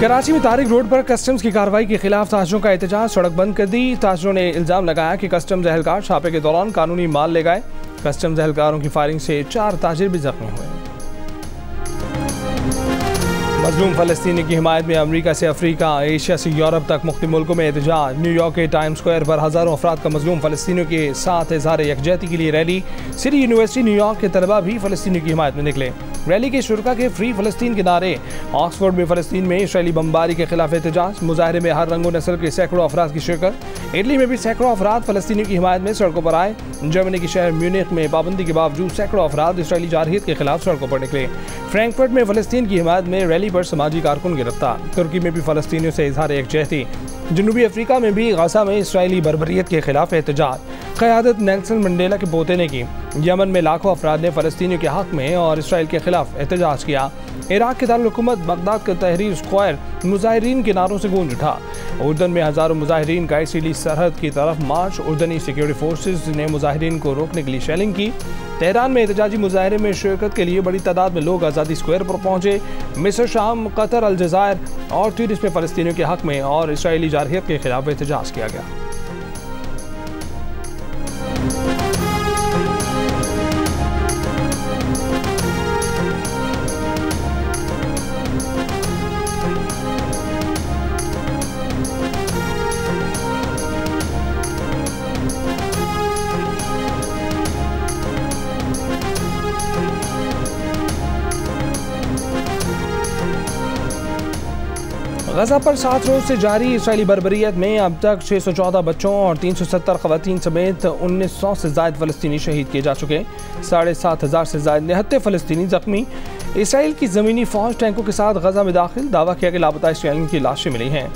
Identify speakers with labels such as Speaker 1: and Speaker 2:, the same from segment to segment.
Speaker 1: कराची में तारिक रोड पर कस्टम्स की कार्रवाई के खिलाफ ताजरों का एहतजाज, सड़क बंद कर दी। ताजरों ने इल्जाम लगाया कि कस्टम्स एहलकार छापे के दौरान कानूनी माल ले गए। कस्टम्स एहलकारों की फायरिंग से 4 ताजिर भी जख्मी हुए। मजलूम फ़लस्तीनी की हिमायत में अमरीका से अफ्रीका, एशिया से यूरोप तक मुख्तलिफ मुल्कों में एहतजाज। न्यूयॉर्क के टाइम्स स्क्वायर पर हज़ारों अफराद का मजलूम फ़लस्तीनियों के साथ इज़हार यकजहती के लिए रैली। सिटी यूनिवर्सिटी न्यूयॉर्क के तलबा भी फ़लस्तीनियों की हिमायत में निकले। रैली के शुरका के फ्री फ़लस्तीन के नारे। ऑक्सफोर्ड में फ़लस्तीन में इसराइली बमबारी के खिलाफ एहतजाज। मुजाहरे में हर रंग व नस्ल के सैकड़ों अफराद की शिरकत। इटली में भी सैकड़ों अफराद फ़लस्तीनियों की हिमायत में सड़कों पर आए। जर्मनी के शहर म्यूनिख में पाबंदी के बावजूद सैकड़ों अफराद इसराइली जारहियत के खिलाफ सड़कों पर निकले। फ्रैंकफर्ट में फ़लस्तीन की हिमायत में रैली पर समाजी कारकुन गिरफ्तार। तुर्की में भी फ़लस्तीनियों से इज़हार यकजहती। जनूबी अफ्रीका में भी गजा में इसराइली बर्बरियत के खिलाफ एहतजाज। क़यादत नेल्सन मंडेला के पोते ने की। यमन में लाखों अफराद ने फ़लस्तीनियों के हक़ में और इसराइल के खिलाफ एहतजाज किया। इराक़ के दारुल हुकूमत बगदाद का तहरीर स्क्वायर मुजाहिरीन के नारों से गूंज उठा। उर्दन में हज़ारों मुजाहिरीन का इसराइली सरहद की तरफ मार्च। उर्दनी सिक्योरिटी फोर्सेज ने मुजाहिरीन को रोकने के लिए शेलिंग की। तेहरान में एहतजाजी मुजाहरे में शिरकत के लिए बड़ी तादाद में लोग आज़ादी स्क्वायर पर पहुंचे। मिस्र, शाम, कतर, अलजायर और ट्यूनिस में फ़लस्तीनियों के हक़ में और इसराइली जारहियत के खिलाफ एहतजाज किया गया। गजा पर 7 रोज से जारी इसराइली बर्बरियत में अब तक 614 बच्चों और 370 खवातीन समेत 1900 से ज़ायद फ़लस्तीनी शहीद किए जा चुके। 7,500 से ज़ायद निहत्ते फ़लस्तीनी जख्मी। इसराइल की ज़मीनी फ़ौज टैंकों के साथ गजा में दाखिल। दावा किया कि लापता इसराइलियों की लाशें मिली हैं।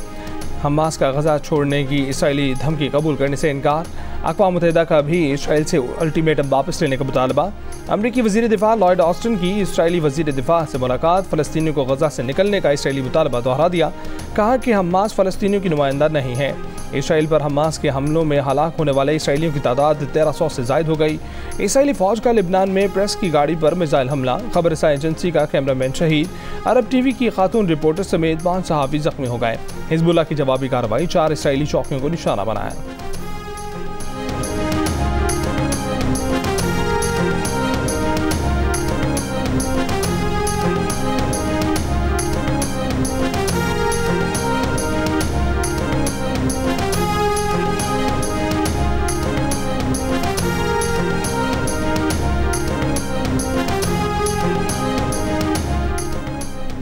Speaker 1: हमास का गजा छोड़ने की इसराइली धमकी कबूल करने से इनकार। अक़वाम मुत्तहिदा का भी इसराइल से अल्टीमेटम वापस लेने का मुतालबा। अमरीकी वज़ीर दिफ़ा लॉयड ऑस्टिन की इसराइली वज़ीर दिफ़ा से मुलाकात। फ़लस्तीनियों को गजा से निकलने का इसराइली मुतालबा दोहरा दिया। कहा कि हमास फ़लस्तीनियों की नुमाइंदा नहीं है। इसराइल पर हमास के हमलों में हलाक होने वाले इसराइलियों की तादाद 1300 से ज़ायद हो गई। इसराइली फ़ौज का लिबनान में प्रेस की गाड़ी पर मिसाइल हमला। खबरसां एजेंसी का कैमरामैन शहीद। अरब टीवी की खातून रिपोर्टर समेत 5 सहाफ़ी ज़ख्मी हो गए। हिज़्बुल्लाह की जवाबी कार्रवाई। 4 इसराइली चौकियों को निशाना बनाया।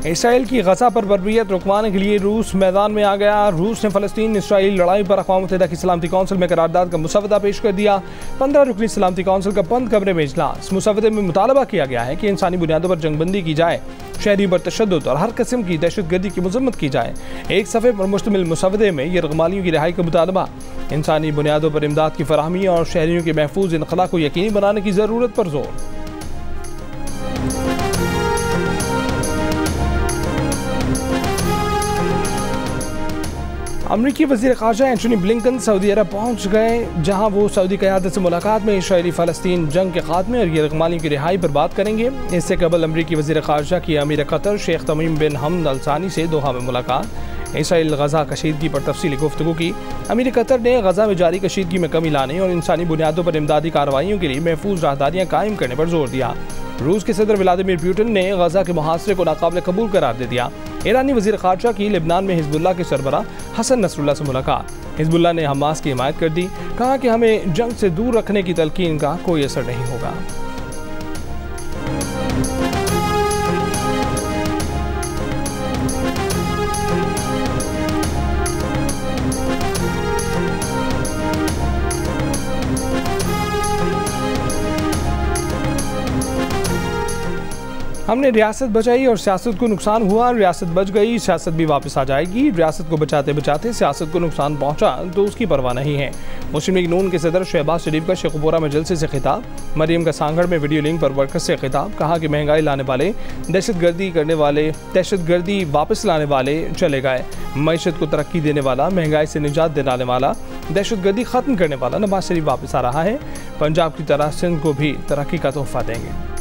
Speaker 1: इसराइल की गजा पर बर्बरियत रुकवाने के लिए रूस मैदान में आ गया। रूस ने फ़लस्तीन इसराइल लड़ाई पर अक़वाम मुत्तहिदा की सलामती कौंसिल में करारदाद का मुसवदा पेश कर दिया। 15 रुकनी सलामती कौंसिल का बंद कमरे में इजलास। मुसवदे में मुतालबा किया गया है कि इंसानी बुनियादों पर जंगबंदी की जाए, शहरियों पर तशद्दुद और हर किस्म की दहशतगर्दी की मजम्मत की जाए। एक सफ़े पर मुश्तमिल मुसवदे में यरगमालियों की रिहाई का मुतालबा, इंसानी बुनियादों पर इमदाद की फराहमी और शहरियों के महफूज इनखला को यकीनी बनाने की ज़रूरत पर जोर। अमरीकी वज़ीर ख़ारजा एंटनी ब्लिंकन सऊदी अरब पहुँच गए, जहाँ वो सऊदी क़यादत से मुलाकात में इसराइली फ़लस्तीन जंग के खात्मे और यरगमालियों की रिहाई पर बात करेंगे। इससे कबल अमरीकी वज़ीर ख़ारजा की अमीर क़तर शेख तमीम बिन हमद अल सानी से दोहा में मुलाकात। इसराइल गजा कशीदगी पर तफसीली गुफ्तगू की। अमीर क़तर ने गजा में जारी कशीदगी में कमी लाने और इंसानी बुनियादों पर इमदादी कार्रवाइयों के लिए महफूज राहदारियाँ कायम करने पर जोर दिया। रूस के सदर व्लादिमीर पुतिन ने गजा के मुहासरे को नाकाबिल कबूल करार दे दिया। ईरानी वज़ीर ख़ारजा की लिबनान में हिज़्बुल्लाह के सरबराह हसन नसरुल्लाह से मुलाकात। हिज़्बुल्लाह ने हमास की हिमायत कर दी। कहा कि हमें जंग से दूर रखने की तलकीन का कोई असर नहीं होगा। हमने रियासत बचाई और सियासत को नुकसान हुआ। रियासत बच गई, सियासत भी वापस आ जाएगी। रियासत को बचाते बचाते सियासत को नुकसान पहुंचा तो उसकी परवाह नहीं है। मुस्लिम लीग नून के सदर शहबाज शरीफ का शेखुपुरा में जलसे से खिताब। मरियम का सांगड़ में वीडियो लिंक पर वर्कर्स से खिताब। कहा कि महंगाई लाने वाले, दहशतगर्दी वापस लाने वाले चले गए। मईशत को तरक्की देने वाला, महंगाई से निजात दिलाने वाला, दहशतगर्दी ख़त्म करने वाला नवाज शरीफ वापस आ रहा है। पंजाब की तरह सिंध को भी तरक्की का तोहफा देंगे।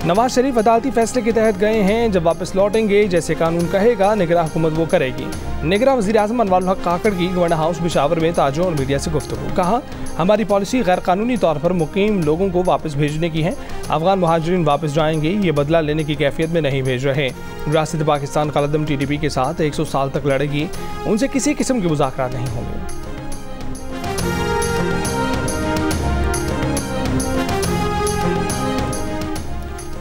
Speaker 1: नवाज शरीफ अदालती फैसले के तहत गए हैं, जब वापस लौटेंगे जैसे कानून कहेगा निगरां हुकूमत वो करेगी। निगरां वज़ीर आज़म अनवारुल हक काकड़ की गवर्नर हाउस पेशावर में ताजों और मीडिया से गुफ्तगू। कहा, हमारी पॉलिसी गैर कानूनी तौर पर मुकीम लोगों को वापस भेजने की है। अफगान मुहाजिरीन वापस जाएंगे, ये बदला लेने की कैफियत में नहीं भेज रहे। रियासत पाकिस्तान कलदम TDP के साथ 100 साल तक लड़ेगी, उनसे किसी किस्म के मुज़ाकरात नहीं होंगे।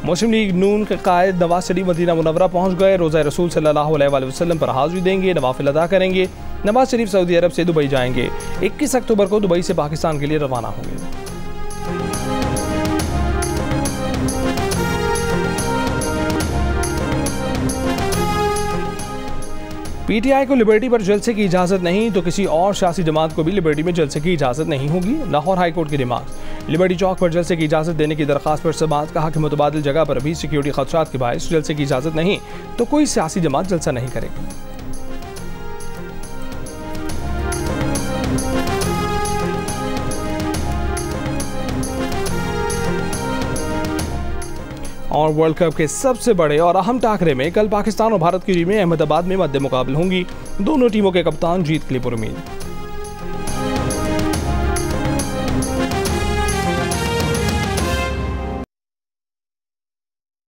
Speaker 1: मुस्लिम लीग नून के कायद नवाज शरीफ मदीना मुनव्वरा पहुंच गए। रोज़ा रसूल सल्लल्लाहु अलैहि वसल्लम पर हाज़िरी देंगे, नवाफिल अदा करेंगे। नवाज शरीफ सऊदी अरब से दुबई जाएंगे। 21 अक्टूबर को दुबई से पाकिस्तान के लिए रवाना होंगे। PTI को लिबर्टी पर जलसे की इजाज़त नहीं तो किसी और सियासी जमात को भी लिबर्टी में जलसे की इजाज़त नहीं होगी। लाहौर हाई कोर्ट की रिमार्क। लिबर्टी चौक पर जलसे की इजाज़त देने की दरख्वास्त पर समाअत। कहा कि मुतबादिल जगह पर भी सिक्योरिटी खदशात के बायस जलसे की इजाज़त नहीं तो कोई सियासी जमात जलसा नहीं करेगी। और वर्ल्ड कप के सबसे बड़े और अहम टाकरे में कल पाकिस्तान और भारत की टीमें अहमदाबाद में मद्दे मुकाबले होंगी। दोनों टीमों के कप्तान जीत के लिए पुरुमीद।